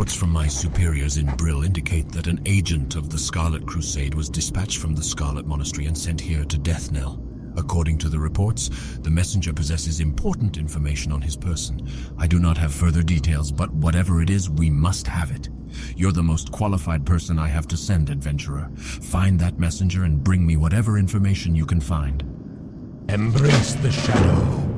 Reports from my superiors in Brill indicate that an agent of the Scarlet Crusade was dispatched from the Scarlet Monastery and sent here to Deathnell. According to the reports, the messenger possesses important information on his person. I do not have further details, but whatever it is, we must have it. You're the most qualified person I have to send, adventurer. Find that messenger and bring me whatever information you can find. Embrace the shadow.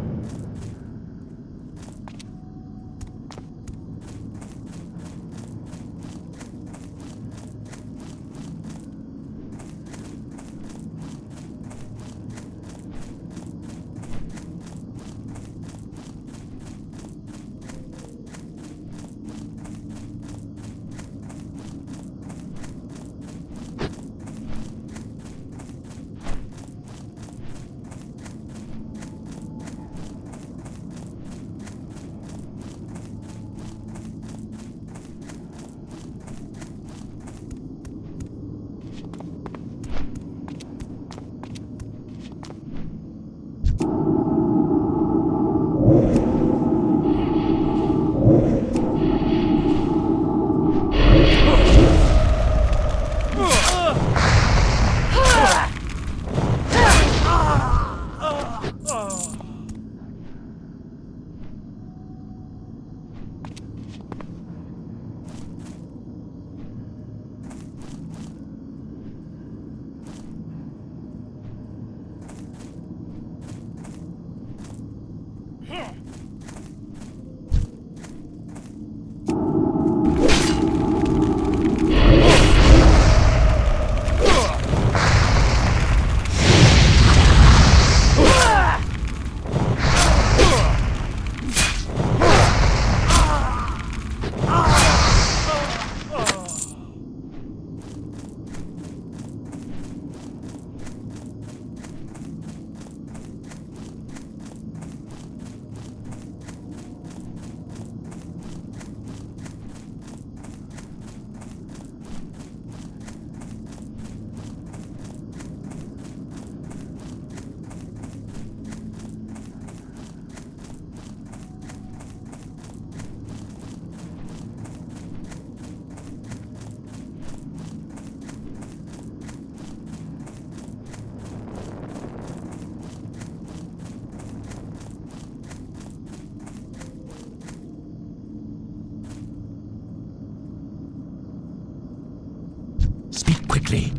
Quickly.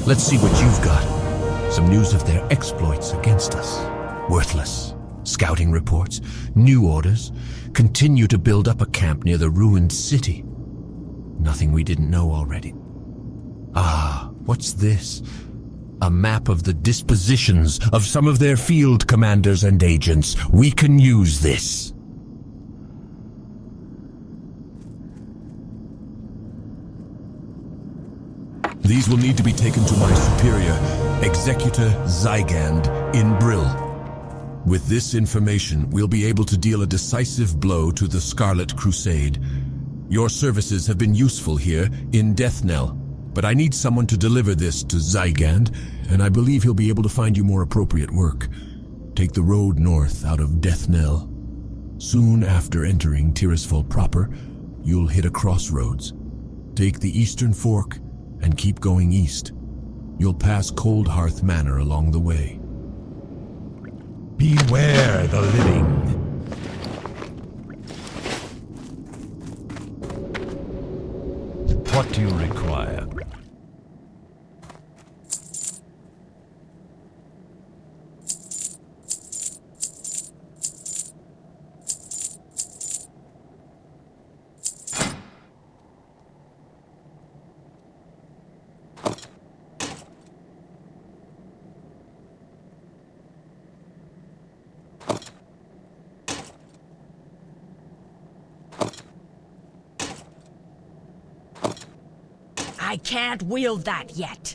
Let's see what you've got. Some news of their exploits against us. Worthless. Scouting reports, new orders, continue to build up a camp near the ruined city. Nothing we didn't know already. Ah, what's this? A map of the dispositions of some of their field commanders and agents. We can use this. These will need to be taken to my superior, Executor Zygand, in Brill. With this information, we'll be able to deal a decisive blow to the Scarlet Crusade. Your services have been useful here in Deathnell, but I need someone to deliver this to Zygand, and I believe he'll be able to find you more appropriate work. Take the road north out of Deathnell. Soon after entering Tirisfal proper, you'll hit a crossroads. Take the eastern fork and keep going east. You'll pass Cold Hearth Manor along the way. Beware the living. What do you require? I can't wield that yet.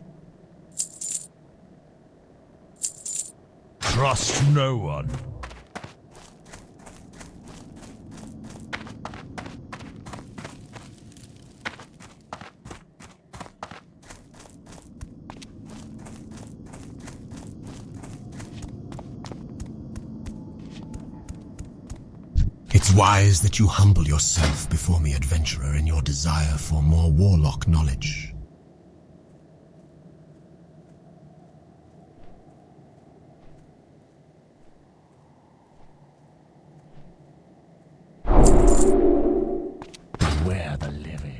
Trust no one. It It's wise that you humble yourself before me, adventurer, in your desire for more Warlock knowledge. Beware the living.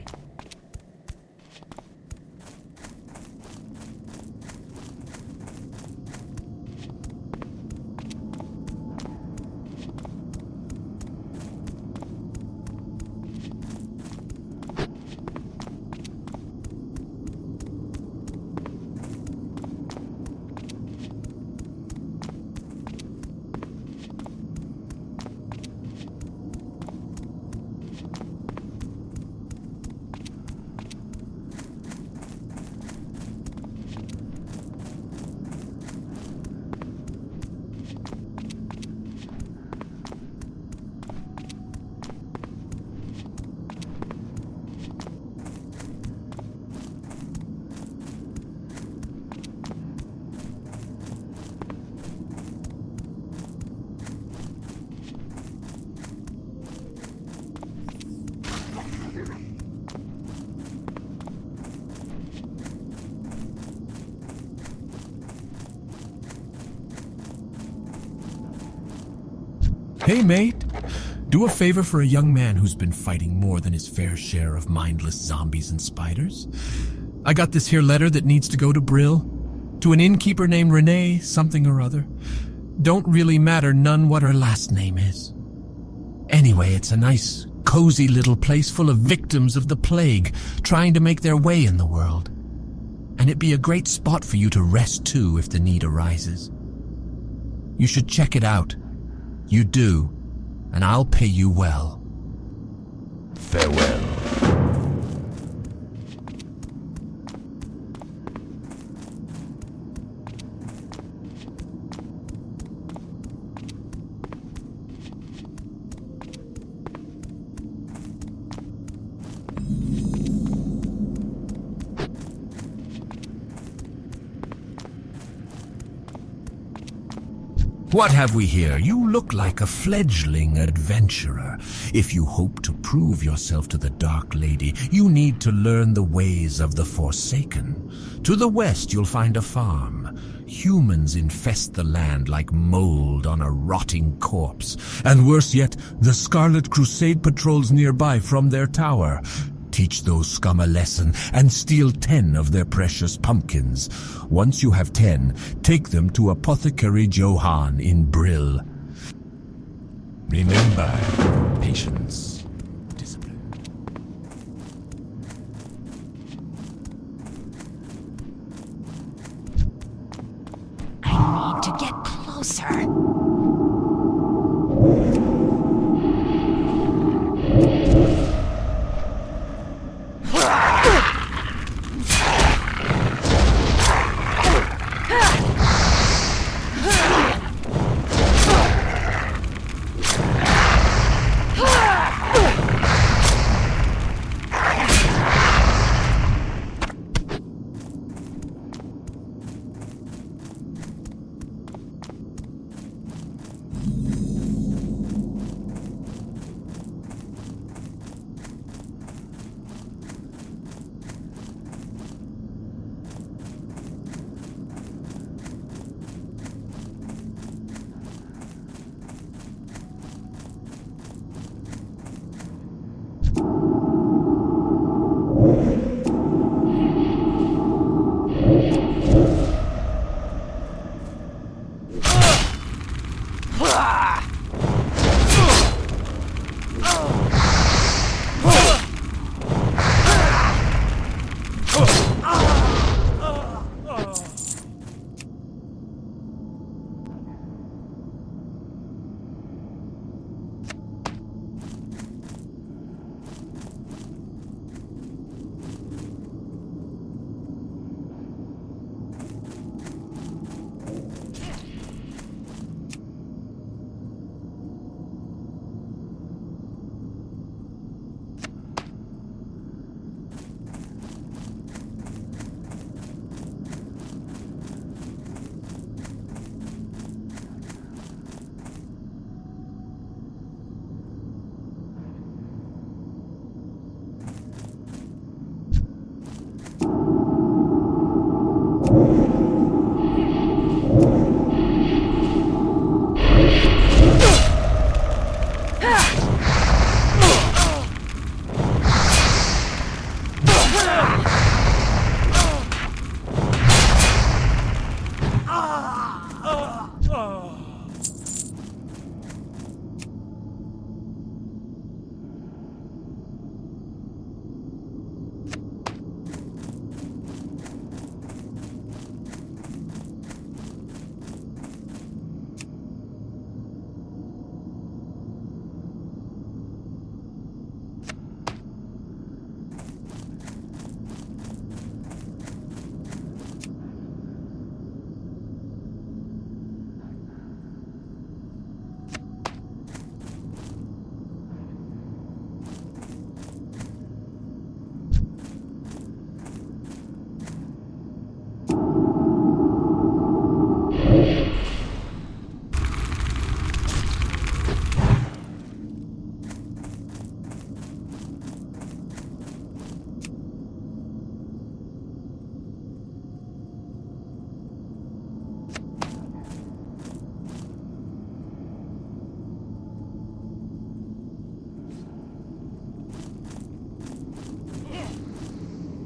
Hey, mate. Do a favor for a young man who's been fighting more than his fair share of mindless zombies and spiders. I got this here letter that needs to go to Brill, to an innkeeper named Rune something or other. Don't really matter none what her last name is. Anyway, it's a nice, cozy little place full of victims of the plague trying to make their way in the world. And it'd be a great spot for you to rest too if the need arises. You should check it out. You do, and I'll pay you well. Farewell. What have we here? You look like a fledgling adventurer. If you hope to prove yourself to the Dark Lady, you need to learn the ways of the Forsaken. To the west, you'll find a farm. Humans infest the land like mold on a rotting corpse. And worse yet, the Scarlet Crusade patrols nearby from their tower. Teach those scum a lesson and steal 10 of their precious pumpkins. Once you have 10, take them to Apothecary Johann in Brill. Remember, patience, discipline. I need to get closer.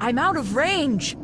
I'm out of range!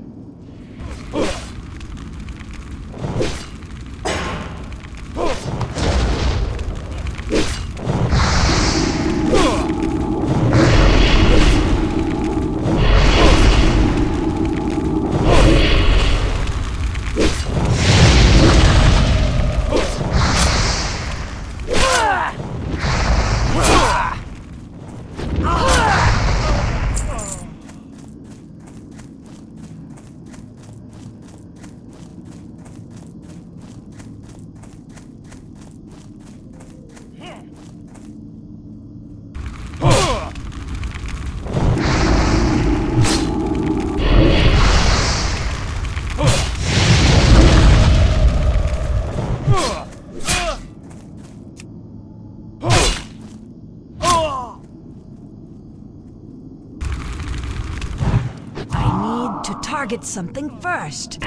To target something first.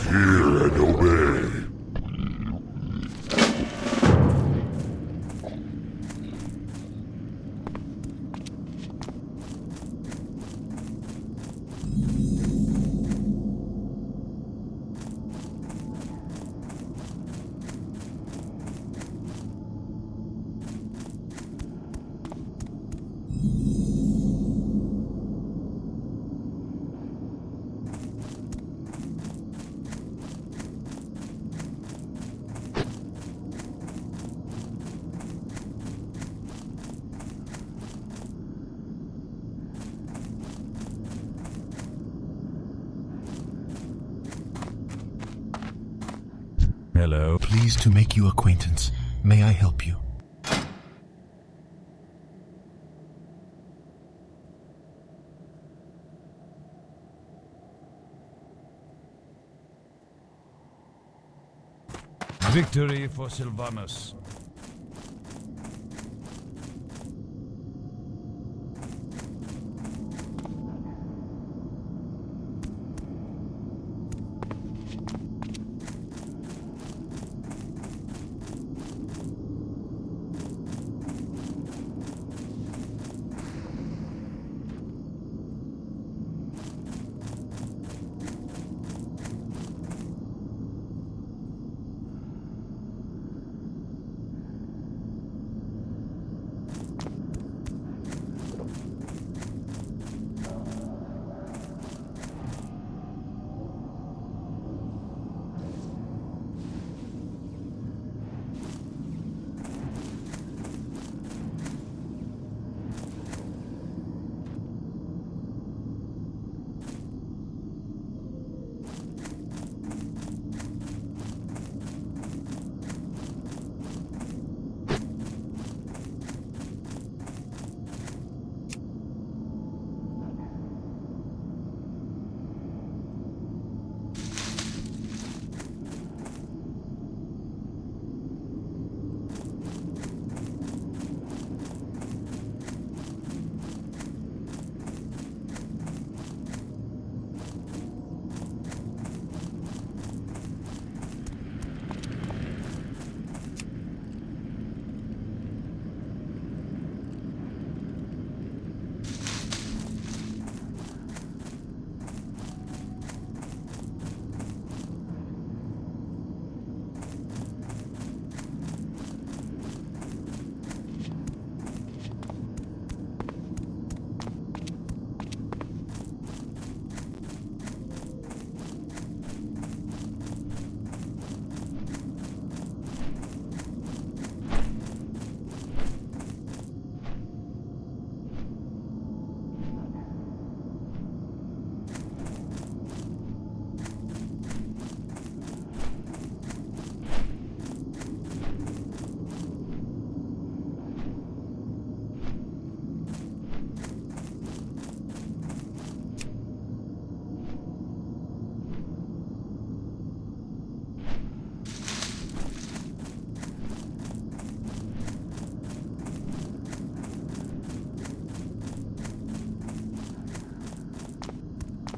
Hear and obey. Hello. Pleased to make you acquaintance. May I help you? Victory for Sylvanus.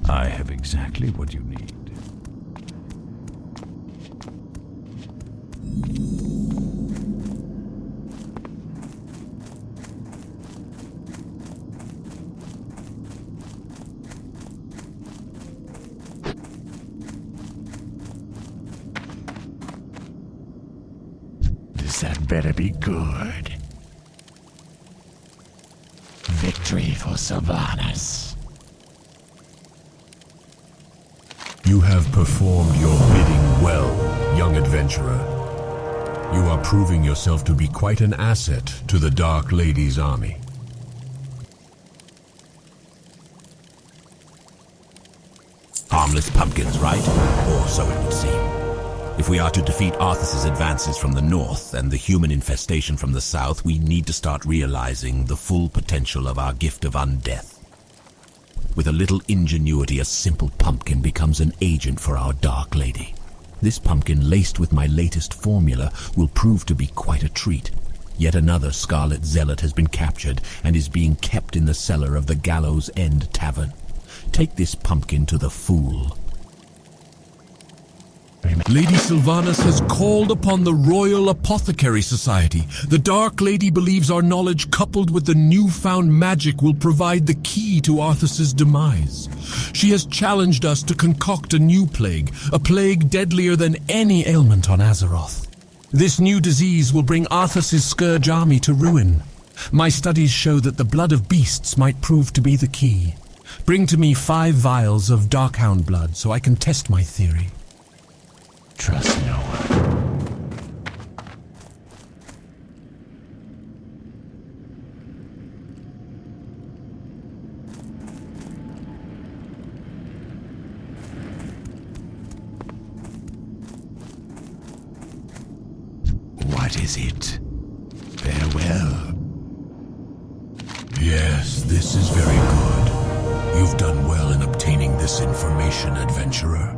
I have exactly what you need. That better be good. Victory for Sylvanas. You have performed your bidding well, young adventurer. You are proving yourself to be quite an asset to the Dark Lady's army. Harmless pumpkins, right? Or so it would seem. If we are to defeat Arthas's advances from the north and the human infestation from the south, we need to start realizing the full potential of our gift of undeath. With a little ingenuity, a simple pumpkin becomes an agent for our Dark Lady. This pumpkin, laced with my latest formula, will prove to be quite a treat. Yet another Scarlet Zealot has been captured and is being kept in the cellar of the Gallows End Tavern. Take this pumpkin to the fool. Lady Sylvanas has called upon the Royal Apothecary Society. The Dark Lady believes our knowledge coupled with the newfound magic will provide the key to Arthas's demise. She has challenged us to concoct a new plague, a plague deadlier than any ailment on Azeroth. This new disease will bring Arthas's Scourge army to ruin. My studies show that the blood of beasts might prove to be the key. Bring to me 5 vials of Darkhound blood so I can test my theory. Trust no one. What is it? Farewell. Yes, this is very good. You've done well in obtaining this information, adventurer.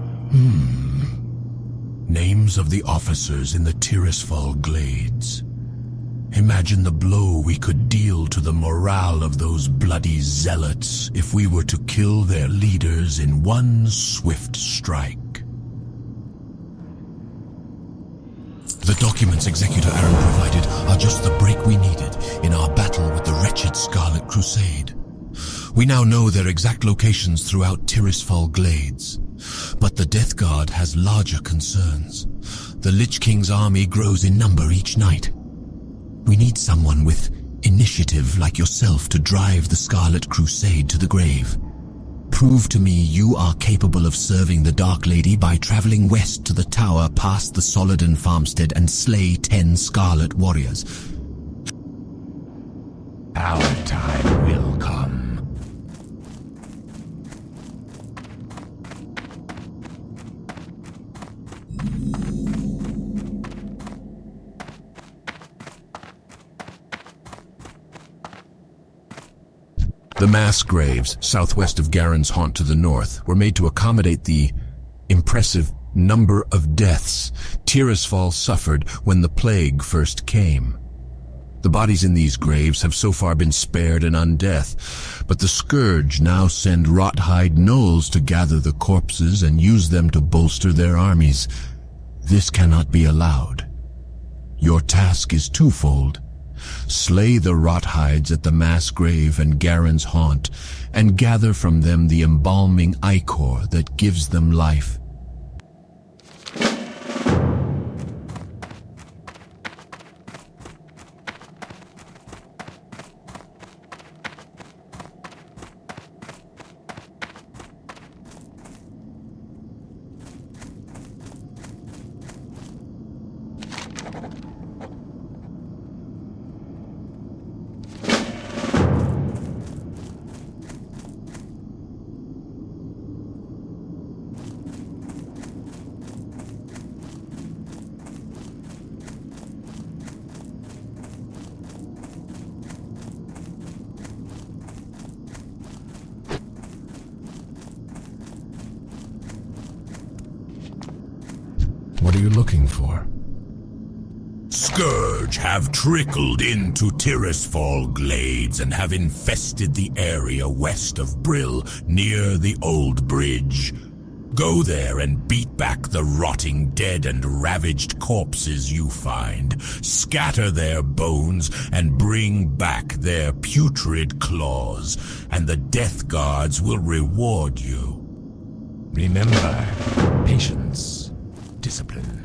Names of the officers in the Tirisfal Glades. Imagine the blow we could deal to the morale of those bloody zealots if we were to kill their leaders in one swift strike. The documents Executor Aaron provided are just the break we needed in our battle with the wretched Scarlet Crusade. We now know their exact locations throughout Tirisfal Glades. But the Death Guard has larger concerns. The Lich King's army grows in number each night. We need someone with initiative like yourself to drive the Scarlet Crusade to the grave. Prove to me you are capable of serving the Dark Lady by traveling west to the tower past the Soladin farmstead and slay 10 Scarlet warriors. Our time will come. The mass graves, southwest of Garen's haunt to the north, were made to accommodate the impressive number of deaths Tirisfal suffered when the plague first came. The bodies in these graves have so far been spared an undeath, but the Scourge now send Rothhide gnolls to gather the corpses and use them to bolster their armies. This cannot be allowed. Your task is twofold. Slay the Rothides at the mass grave and Garen's haunt, and gather from them the embalming ichor that gives them life. What are you looking for? scourge have trickled into Tirisfal glades and have infested the area west of Brill, near the old bridge. Go there and beat back the rotting dead and ravaged corpses you find. Scatter their bones and bring back their putrid claws, and the Death Guards will reward you. Remember, patience, discipline.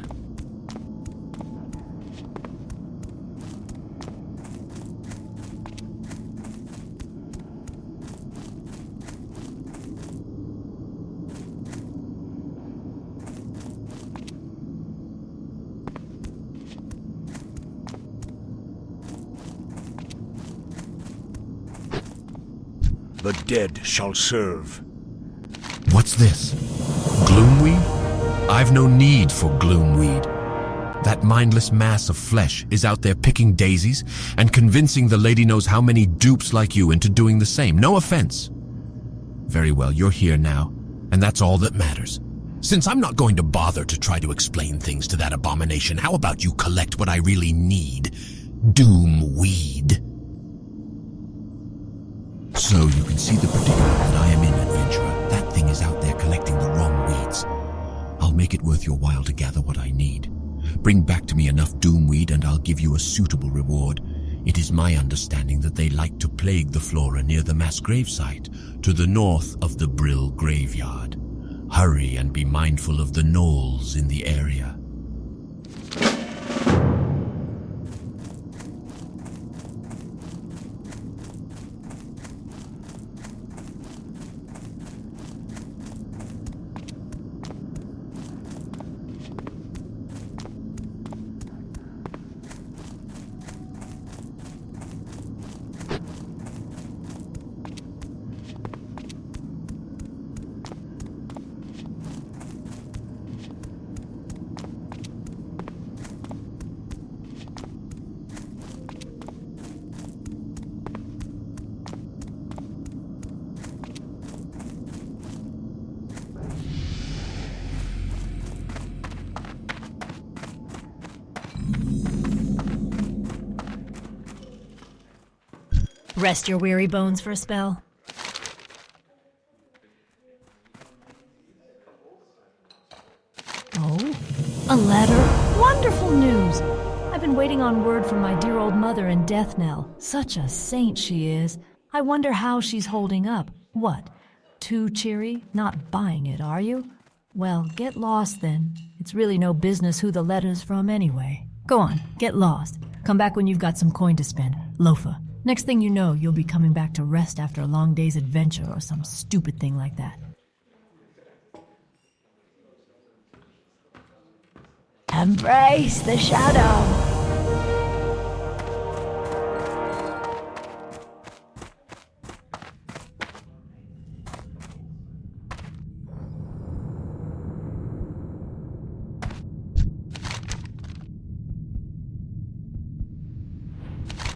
The dead shall serve. What's this? Gloomweed? I've no need for gloomweed. That mindless mass of flesh is out there picking daisies and convincing the lady knows how many dupes like you into doing the same. No offense. Very well, you're here now, and that's all that matters. Since I'm not going to bother to try to explain things to that abomination, how about you collect what I really need? Doomweed. So you can see the predicament that I am in, adventurer. That thing is out there collecting the wrong weeds. I'll make it worth your while to gather what I need. Bring back to me enough doomweed and I'll give you a suitable reward. It is my understanding that they like to plague the flora near the mass gravesite, to the north of the Brill graveyard. Hurry and be mindful of the gnolls in the area. Rest your weary bones for a spell. Oh, a letter? Wonderful news! I've been waiting on word from my dear old mother in Deathnell. Such a saint she is. I wonder how she's holding up. What? Too cheery? Not buying it, are you? Well, get lost then. It's really no business who the letter's from anyway. Go on, get lost. Come back when you've got some coin to spend. Loafa. Next thing you know, you'll be coming back to rest after a long day's adventure or some stupid thing like that. Embrace the shadow.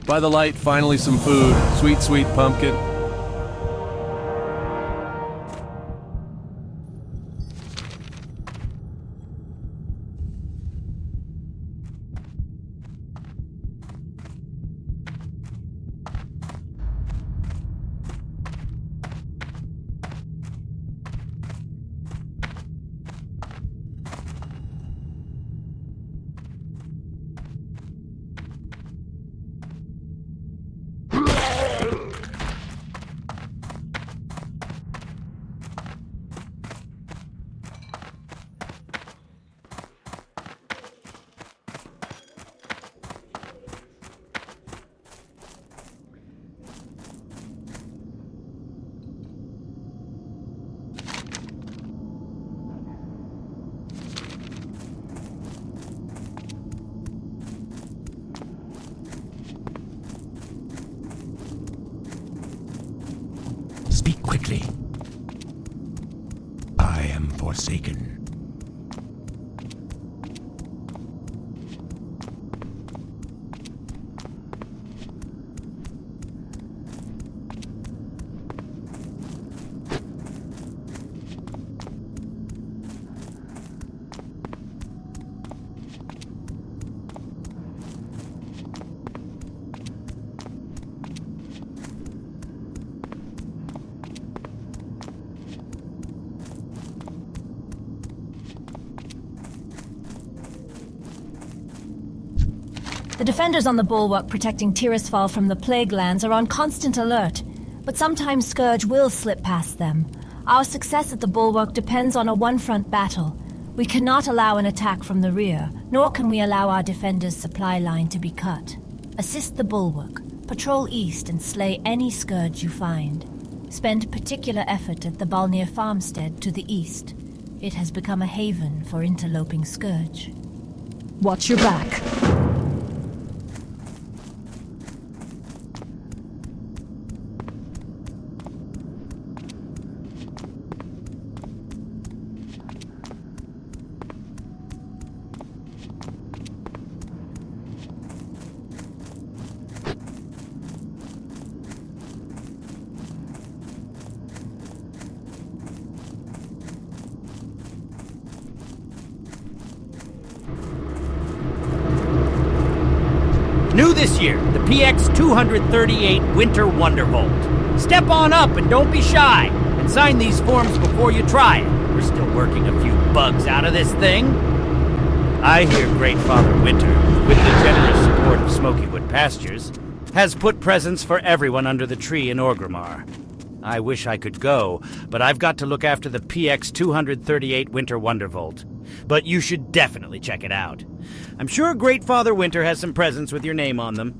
By the light, finally some food. Sweet, sweet pumpkin. Speak quickly. I am forsaken. The defenders on the bulwark protecting Tirisfal from the plague lands are on constant alert, but sometimes Scourge will slip past them. Our success at the bulwark depends on a one-front battle. We cannot allow an attack from the rear, nor can we allow our defenders' supply line to be cut. Assist the bulwark, patrol east and slay any Scourge you find. Spend particular effort at the Balnir farmstead to the east. It has become a haven for interloping Scourge. Watch your back. New this year, the PX 238 Winter Wonderbolt. Step on up and don't be shy, and sign these forms before you try it. We're still working a few bugs out of this thing. I hear Great Father Winter, with the generous support of Smokywood Pastures, has put presents for everyone under the tree in Orgrimmar. I wish I could go, but I've got to look after the PX 238 Winter Wonderbolt. But you should definitely check it out. I'm sure Great Father Winter has some presents with your name on them.